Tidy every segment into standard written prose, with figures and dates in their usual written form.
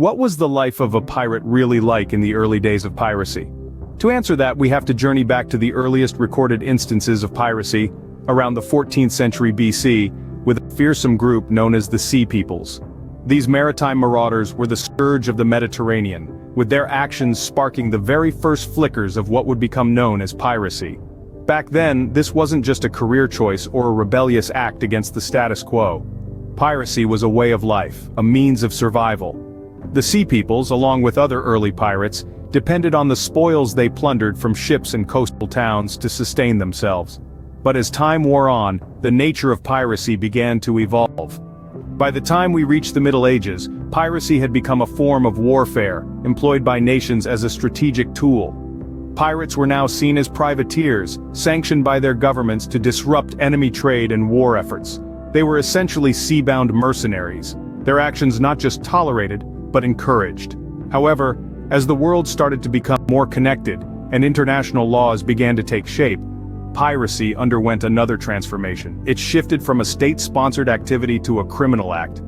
What was the life of a pirate really like in the early days of piracy? To answer that, we have to journey back to the earliest recorded instances of piracy, around the 14th century BC, with a fearsome group known as the Sea Peoples. These maritime marauders were the scourge of the Mediterranean, with their actions sparking the very first flickers of what would become known as piracy. Back then, this wasn't just a career choice or a rebellious act against the status quo. Piracy was a way of life, a means of survival. The Sea Peoples, along with other early pirates, depended on the spoils they plundered from ships and coastal towns to sustain themselves. But as time wore on, the nature of piracy began to evolve. By the time we reached the Middle Ages, piracy had become a form of warfare, employed by nations as a strategic tool. Pirates were now seen as privateers, sanctioned by their governments to disrupt enemy trade and war efforts. They were essentially sea-bound mercenaries, their actions not just tolerated, but encouraged. However, as the world started to become more connected, and international laws began to take shape, piracy underwent another transformation. It shifted from a state-sponsored activity to a criminal act.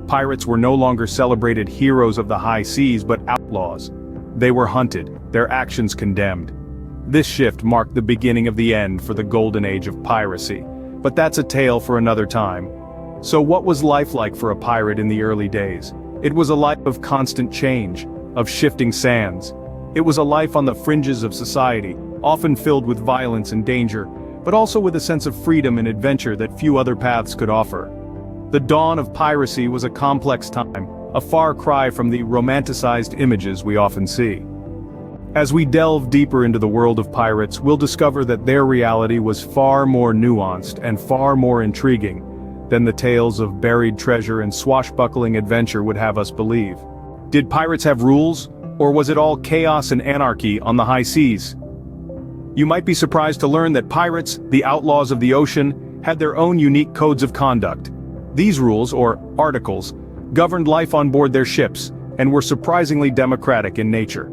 Pirates were no longer celebrated heroes of the high seas but outlaws. They were hunted, their actions condemned. This shift marked the beginning of the end for the Golden Age of Piracy. But that's a tale for another time. So what was life like for a pirate in the early days? It was a life of constant change, of shifting sands. It was a life on the fringes of society, often filled with violence and danger, but also with a sense of freedom and adventure that few other paths could offer. The dawn of piracy was a complex time, a far cry from the romanticized images we often see. As we delve deeper into the world of pirates, we'll discover that their reality was far more nuanced and far more intriguing than the tales of buried treasure and swashbuckling adventure would have us believe. Did pirates have rules, or was it all chaos and anarchy on the high seas? You might be surprised to learn that pirates, the outlaws of the ocean, had their own unique codes of conduct. These rules, or articles, governed life on board their ships, and were surprisingly democratic in nature.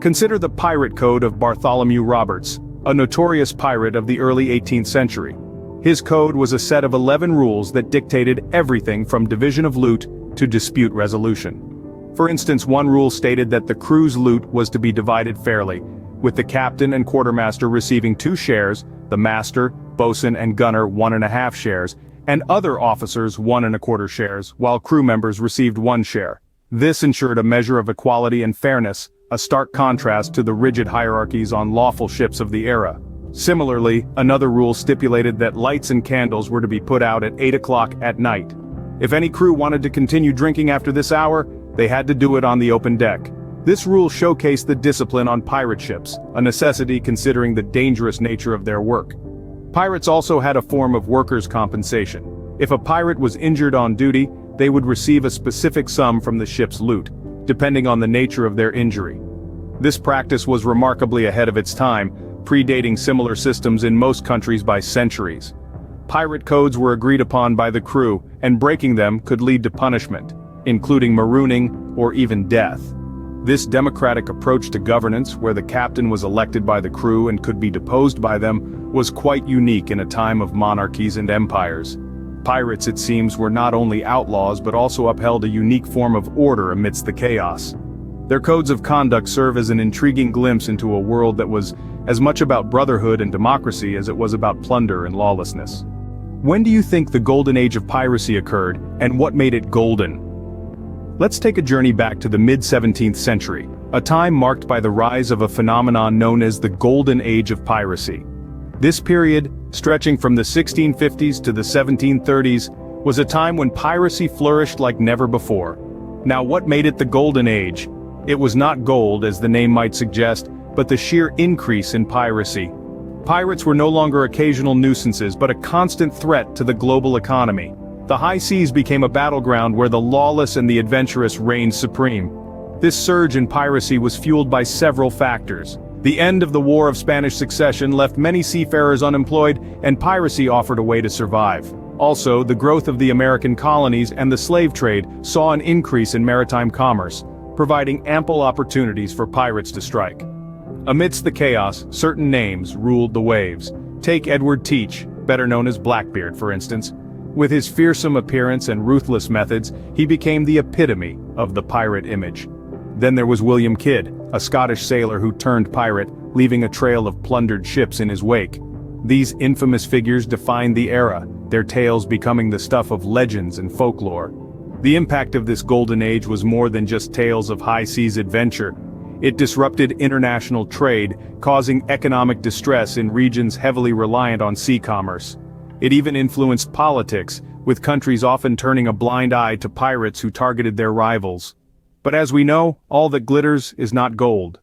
Consider the Pirate Code of Bartholomew Roberts, a notorious pirate of the early 18th century. His code was a set of 11 rules that dictated everything from division of loot to dispute resolution. For instance, one rule stated that the crew's loot was to be divided fairly, with the captain and quartermaster receiving 2 shares, the master, bosun and gunner 1.5 shares, and other officers 1.25 shares, while crew members received 1 share. This ensured a measure of equality and fairness, a stark contrast to the rigid hierarchies on lawful ships of the era. Similarly, another rule stipulated that lights and candles were to be put out at 8 o'clock at night. If any crew wanted to continue drinking after this hour, they had to do it on the open deck. This rule showcased the discipline on pirate ships, a necessity considering the dangerous nature of their work. Pirates also had a form of workers' compensation. If a pirate was injured on duty, they would receive a specific sum from the ship's loot, depending on the nature of their injury. This practice was remarkably ahead of its time, predating similar systems in most countries by centuries. Pirate codes were agreed upon by the crew, and breaking them could lead to punishment, including marooning or even death. This democratic approach to governance, where the captain was elected by the crew and could be deposed by them, was quite unique in a time of monarchies and empires. Pirates, it seems, were not only outlaws but also upheld a unique form of order amidst the chaos. Their codes of conduct serve as an intriguing glimpse into a world that was as much about brotherhood and democracy as it was about plunder and lawlessness. When do you think the Golden Age of Piracy occurred, and what made it golden? Let's take a journey back to the mid-17th century, a time marked by the rise of a phenomenon known as the Golden Age of Piracy. This period, stretching from the 1650s to the 1730s, was a time when piracy flourished like never before. Now, what made it the Golden Age? It was not gold, as the name might suggest, but the sheer increase in piracy. Pirates were no longer occasional nuisances but a constant threat to the global economy. The high seas became a battleground where the lawless and the adventurous reigned supreme. This surge in piracy was fueled by several factors. The end of the War of Spanish Succession left many seafarers unemployed, and piracy offered a way to survive. Also, the growth of the American colonies and the slave trade saw an increase in maritime commerce, providing ample opportunities for pirates to strike. Amidst the chaos, certain names ruled the waves. Take Edward Teach, better known as Blackbeard, for instance. With his fearsome appearance and ruthless methods, he became the epitome of the pirate image. Then there was William Kidd, a Scottish sailor who turned pirate, leaving a trail of plundered ships in his wake. These infamous figures defined the era, their tales becoming the stuff of legends and folklore. The impact of this golden age was more than just tales of high-seas adventure. It disrupted international trade, causing economic distress in regions heavily reliant on sea commerce. It even influenced politics, with countries often turning a blind eye to pirates who targeted their rivals. But as we know, all that glitters is not gold.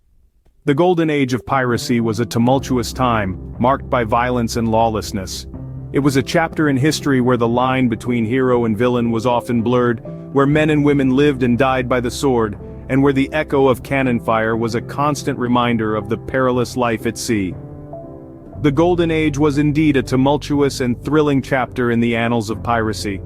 The Golden Age of Piracy was a tumultuous time, marked by violence and lawlessness. It was a chapter in history where the line between hero and villain was often blurred, where men and women lived and died by the sword, and where the echo of cannon fire was a constant reminder of the perilous life at sea. The Golden Age was indeed a tumultuous and thrilling chapter in the annals of piracy.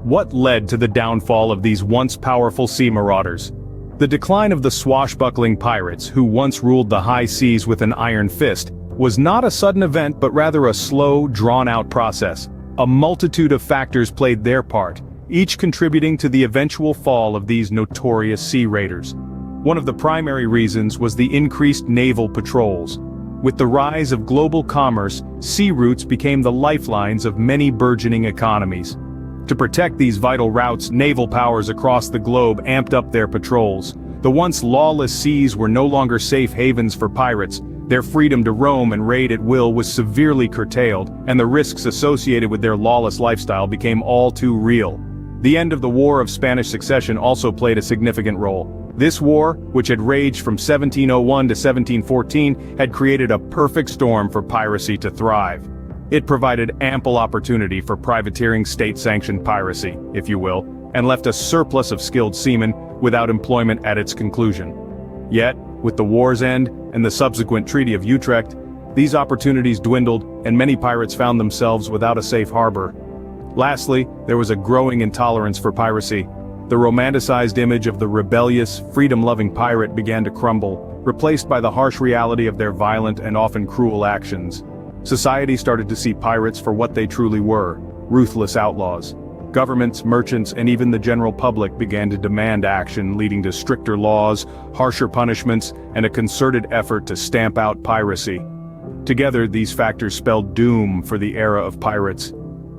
What led to the downfall of these once powerful sea marauders? The decline of the swashbuckling pirates, who once ruled the high seas with an iron fist, was not a sudden event but rather a slow, drawn-out process. A multitude of factors played their part, each contributing to the eventual fall of these notorious sea raiders. One of the primary reasons was the increased naval patrols. With the rise of global commerce, sea routes became the lifelines of many burgeoning economies. To protect these vital routes, naval powers across the globe amped up their patrols. The once lawless seas were no longer safe havens for pirates. Their freedom to roam and raid at will was severely curtailed, and the risks associated with their lawless lifestyle became all too real. The end of the War of Spanish Succession also played a significant role. This war, which had raged from 1701 to 1714, had created a perfect storm for piracy to thrive. It provided ample opportunity for privateering state-sanctioned piracy, if you will, and left a surplus of skilled seamen without employment at its conclusion. Yet, with the war's end and the subsequent Treaty of Utrecht, these opportunities dwindled and many pirates found themselves without a safe harbor. Lastly, there was a growing intolerance for piracy. The romanticized image of the rebellious, freedom-loving pirate began to crumble, replaced by the harsh reality of their violent and often cruel actions. Society started to see pirates for what they truly were, ruthless outlaws. Governments, merchants, and even the general public began to demand action, leading to stricter laws, harsher punishments, and a concerted effort to stamp out piracy. Together, these factors spelled doom for the era of pirates.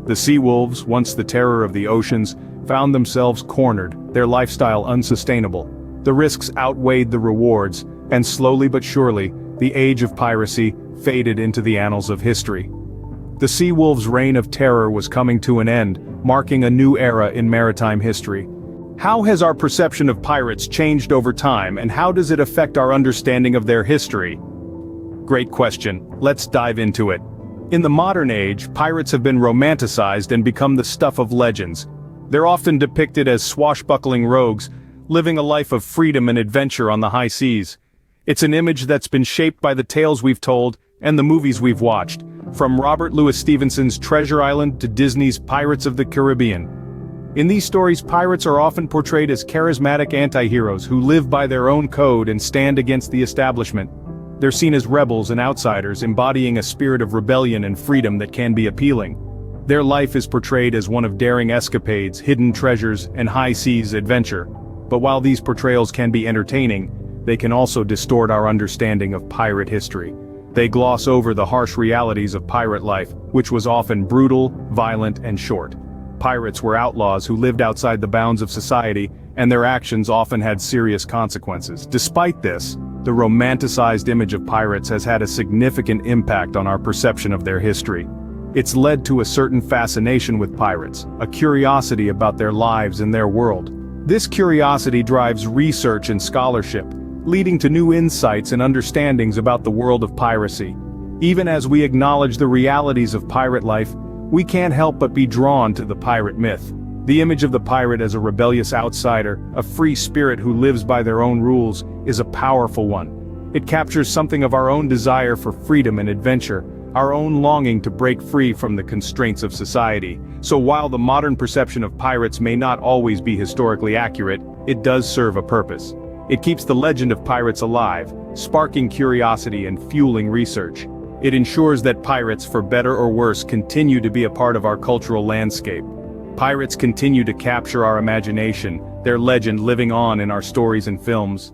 The sea wolves, once the terror of the oceans, found themselves cornered, their lifestyle unsustainable. The risks outweighed the rewards, and slowly but surely, the age of piracy faded into the annals of history. The sea wolves' reign of terror was coming to an end, marking a new era in maritime history. How has our perception of pirates changed over time, and how does it affect our understanding of their history? Great question. Let's dive into it. In the modern age, pirates have been romanticized and become the stuff of legends. They're often depicted as swashbuckling rogues, living a life of freedom and adventure on the high seas. It's an image that's been shaped by the tales we've told and the movies we've watched, from Robert Louis Stevenson's Treasure Island to Disney's Pirates of the Caribbean. In these stories, pirates are often portrayed as charismatic anti-heroes who live by their own code and stand against the establishment. They're seen as rebels and outsiders, embodying a spirit of rebellion and freedom that can be appealing. Their life is portrayed as one of daring escapades, hidden treasures, and high seas adventure. But while these portrayals can be entertaining, they can also distort our understanding of pirate history. They gloss over the harsh realities of pirate life, which was often brutal, violent, and short. Pirates were outlaws who lived outside the bounds of society, and their actions often had serious consequences. Despite this, the romanticized image of pirates has had a significant impact on our perception of their history. It's led to a certain fascination with pirates, a curiosity about their lives and their world. This curiosity drives research and scholarship, leading to new insights and understandings about the world of piracy. Even as we acknowledge the realities of pirate life, we can't help but be drawn to the pirate myth. The image of the pirate as a rebellious outsider, a free spirit who lives by their own rules, is a powerful one. It captures something of our own desire for freedom and adventure, our own longing to break free from the constraints of society. So while the modern perception of pirates may not always be historically accurate, it does serve a purpose. It keeps the legend of pirates alive, sparking curiosity and fueling research. It ensures that pirates, for better or worse, continue to be a part of our cultural landscape. Pirates continue to capture our imagination, their legend living on in our stories and films.